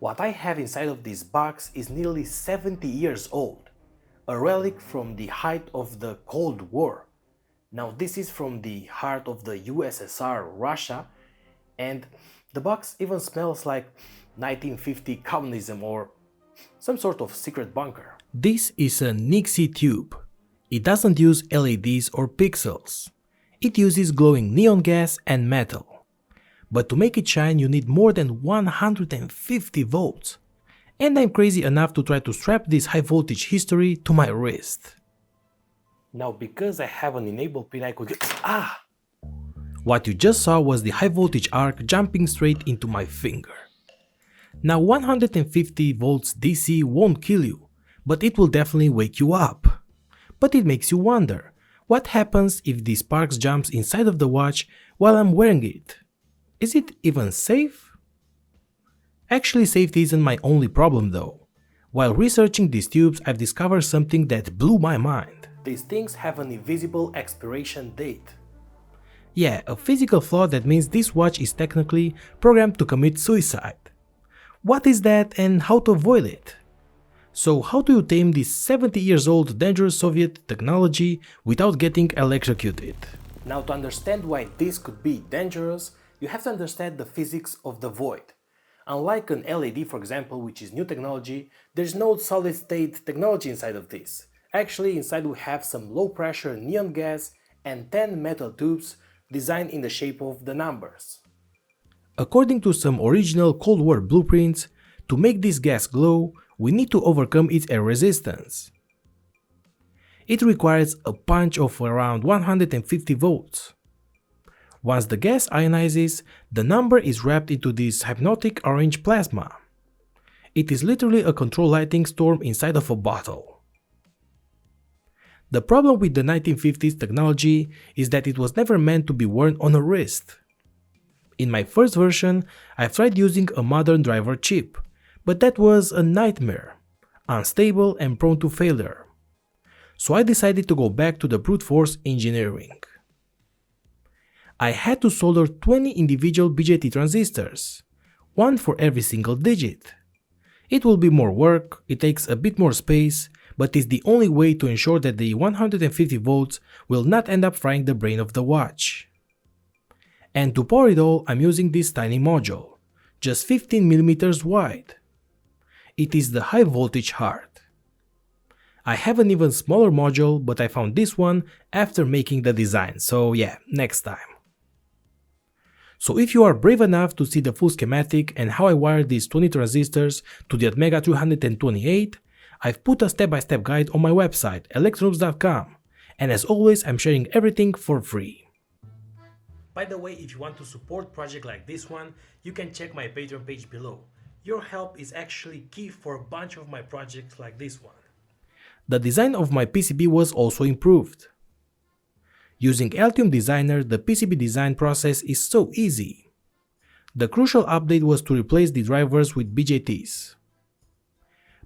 What I have inside of this box is nearly 70 years old, a relic from the height of the Cold War. Now this is from the heart of the USSR, Russia, and the box even smells like 1950 communism or some sort of secret bunker. This is a Nixie tube. It doesn't use LEDs or pixels. It uses glowing neon gas and metal. But to make it shine you need more than 150 volts. And I'm crazy enough to try to strap this high voltage history to my wrist. Now because I have an enabled pin I could get… What you just saw was the high voltage arc jumping straight into my finger. Now 150 volts DC won't kill you, but it will definitely wake you up. But it makes you wonder, what happens if the sparks jumps inside of the watch while I'm wearing it? Is it even safe? Actually, safety isn't my only problem though. While researching these tubes, I've discovered something that blew my mind. These things have an invisible expiration date. Yeah, a physical flaw that means this watch is technically programmed to commit suicide. What is that and how to avoid it? So how do you tame this 70 years old dangerous Soviet technology without getting electrocuted? Now to understand why this could be dangerous, you have to understand the physics of the void. Unlike an LED for example, which is new technology, there's no solid state technology inside of this. Actually inside we have some low pressure neon gas and 10 metal tubes designed in the shape of the numbers. According to some original Cold War blueprints, to make this gas glow, we need to overcome its air resistance. It requires a punch of around 150 volts. Once the gas ionizes, the number is wrapped into this hypnotic orange plasma. It is literally a controlled lighting storm inside of a bottle. The problem with the 1950s technology is that it was never meant to be worn on a wrist. In my first version, I've tried using a modern driver chip, but that was a nightmare, unstable and prone to failure. So I decided to go back to the brute force engineering. I had to solder 20 individual BJT transistors, one for every single digit. It will be more work, it takes a bit more space, but it's the only way to ensure that the 150 volts will not end up frying the brain of the watch. And to power it all, I'm using this tiny module, just 15mm wide. It is the high voltage heart. I have an even smaller module, but I found this one after making the design, so yeah, next time. So if you are brave enough to see the full schematic and how I wired these 20 transistors to the Atmega 328, I've put a step-by-step guide on my website electronoobs.com, and as always I'm sharing everything for free. By the way, if you want to support projects like this one, you can check my Patreon page below. Your help is actually key for a bunch of my projects like this one. The design of my PCB was also improved. Using Altium Designer, the PCB design process is so easy. The crucial update was to replace the drivers with BJTs.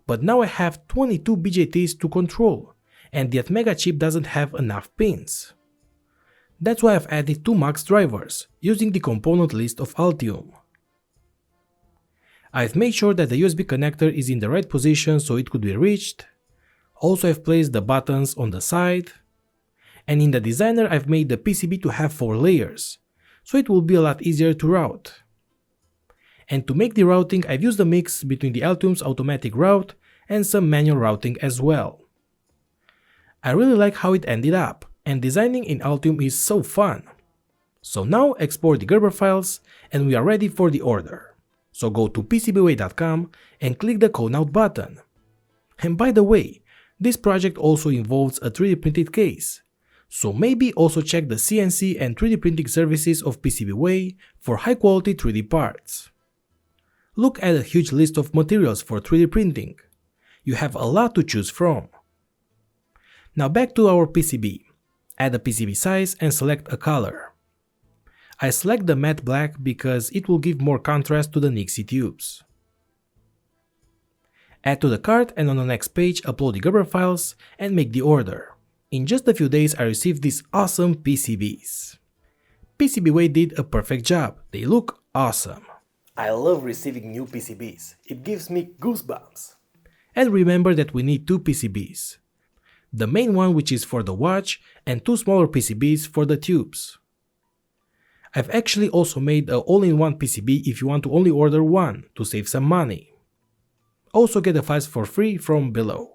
But now I have 22 BJTs to control, and the Atmega chip doesn't have enough pins. That's why I've added 2 max drivers, using the component list of Altium. I've made sure that the USB connector is in the right position so it could be reached. Also I've placed the buttons on the side. And in the designer I've made the PCB to have 4 layers, so it will be a lot easier to route. And to make the routing I've used a mix between the Altium's automatic route and some manual routing as well. I really like how it ended up, and designing in Altium is so fun. So now export the Gerber files and we are ready for the order. So go to PCBWay.com and click the Code Now button. And by the way, this project also involves a 3D printed case. So maybe also check the CNC and 3D printing services of PCBWay for high quality 3D parts. Look at a huge list of materials for 3D printing. You have a lot to choose from. Now back to our PCB. Add a PCB size and select a color. I select the matte black because it will give more contrast to the Nixie tubes. Add to the cart and on the next page upload the Gerber files and make the order. In just a few days I received these awesome PCBs. PCBWay did a perfect job, they look awesome. I love receiving new PCBs. It gives me goosebumps. And remember that we need two PCBs. The main one, which is for the watch, and two smaller PCBs for the tubes. I've actually also made an all-in-one PCB if you want to only order one to save some money. Also get the files for free from below.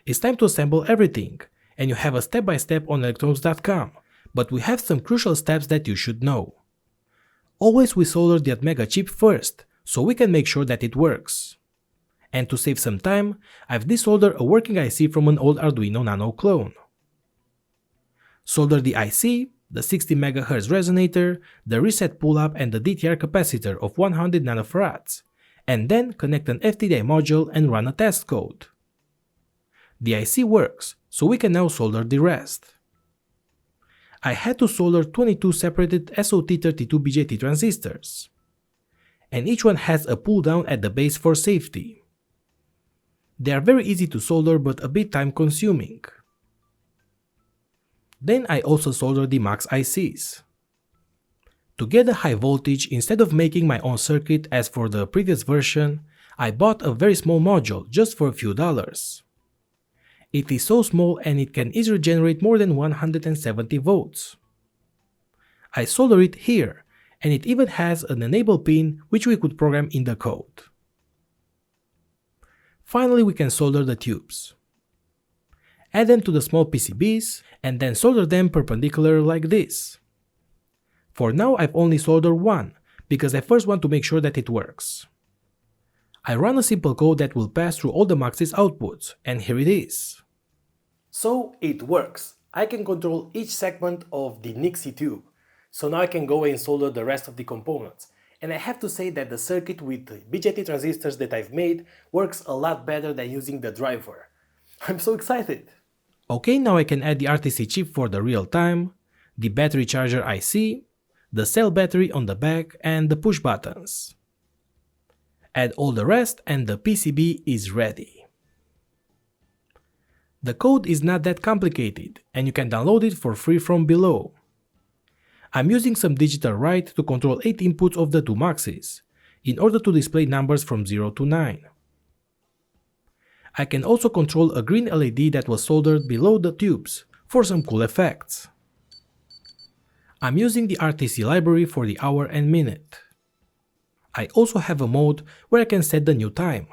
It's time to assemble everything, and you have a step-by-step on electronics.com, but we have some crucial steps that you should know. Always we solder the Atmega chip first, so we can make sure that it works. And to save some time, I've desoldered a working IC from an old Arduino Nano clone. Solder the IC, the 60 MHz resonator, the reset pull-up and the DTR capacitor of 100 nanofarads, and then connect an FTDI module and run a test code. The IC works, so we can now solder the rest. I had to solder 22 separated SOT32 BJT transistors, and each one has a pull down at the base for safety. They are very easy to solder but a bit time consuming. Then I also soldered the max ICs. To get the high voltage, instead of making my own circuit as for the previous version, I bought a very small module just for a few dollars. It is so small and it can easily generate more than 170 volts. I solder it here, and it even has an enable pin which we could program in the code. Finally, we can solder the tubes. Add them to the small PCBs and then solder them perpendicular like this. For now I've only soldered one, because I first want to make sure that it works. I run a simple code that will pass through all the Max's outputs, and here it is. So it works. I can control each segment of the Nixie tube. So now I can go and solder the rest of the components. And I have to say that the circuit with the BJT transistors that I've made works a lot better than using the driver. I'm so excited! Okay, now I can add the RTC chip for the real time, the battery charger IC, the cell battery on the back, and the push buttons. Add all the rest and the PCB is ready. The code is not that complicated and you can download it for free from below. I'm using some digital write to control 8 inputs of the two Maxes, in order to display numbers from 0 to 9. I can also control a green LED that was soldered below the tubes for some cool effects. I'm using the RTC library for the hour and minute. I also have a mode where I can set the new time.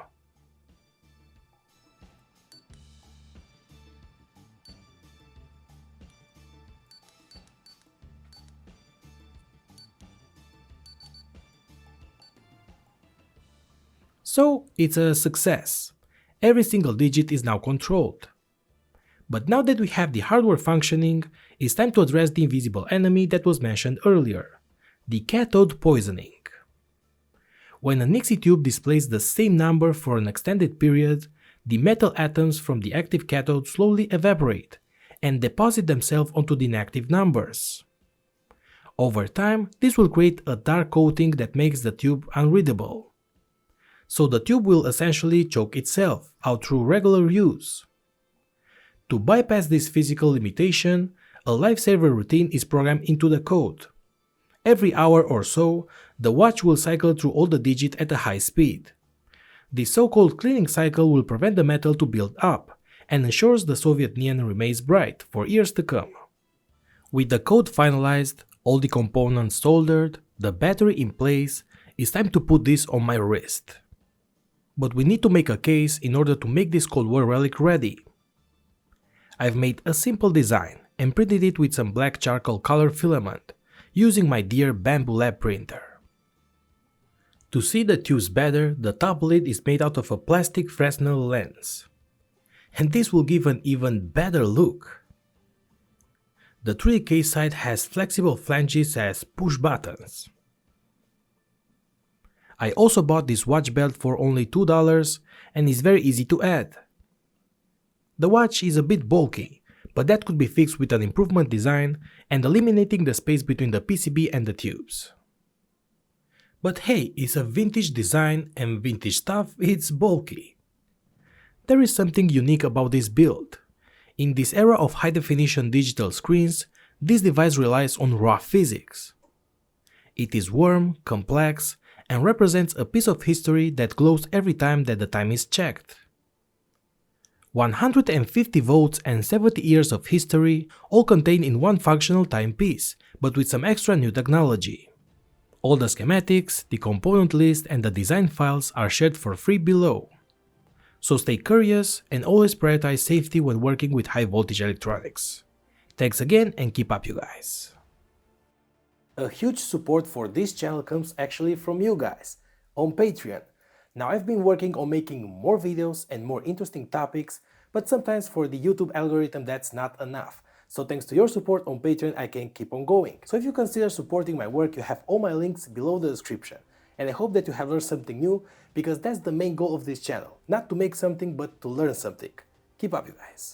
So it's a success. Every single digit is now controlled. But now that we have the hardware functioning, it's time to address the invisible enemy that was mentioned earlier, the cathode poisoning. When a Nixie tube displays the same number for an extended period, the metal atoms from the active cathode slowly evaporate and deposit themselves onto the inactive numbers. Over time, this will create a dark coating that makes the tube unreadable. So the tube will essentially choke itself out through regular use. To bypass this physical limitation, a lifesaver routine is programmed into the code. Every hour or so, the watch will cycle through all the digits at a high speed. This so-called cleaning cycle will prevent the metal to build up and ensures the Soviet neon remains bright for years to come. With the code finalized, all the components soldered, the battery in place, it's time to put this on my wrist. But we need to make a case in order to make this Cold War relic ready. I've made a simple design and printed it with some black charcoal color filament, using my dear Bamboo Lab printer. To see the tubes better, the top lid is made out of a plastic Fresnel lens. And this will give an even better look. The 3D case side has flexible flanges as push buttons. I also bought this watch belt for only $2 and is very easy to add. The watch is a bit bulky, but that could be fixed with an improvement design and eliminating the space between the PCB and the tubes. But hey, it's a vintage design and vintage stuff, it's bulky. There is something unique about this build. In this era of high-definition digital screens, this device relies on raw physics. It is warm, complex, and represents a piece of history that glows every time that the time is checked. 150 volts and 70 years of history, all contained in one functional timepiece, but with some extra new technology. All the schematics, the component list, and the design files are shared for free below. So stay curious and always prioritize safety when working with high voltage electronics. Thanks again and keep up, you guys. A huge support for this channel comes actually from you guys on Patreon. Now I've been working on making more videos and more interesting topics, but sometimes for the YouTube algorithm that's not enough. So thanks to your support on Patreon, I can keep on going. So if you consider supporting my work, you have all my links below the description. And I hope that you have learned something new, because that's the main goal of this channel. Not to make something, but to learn something. Keep up, you guys.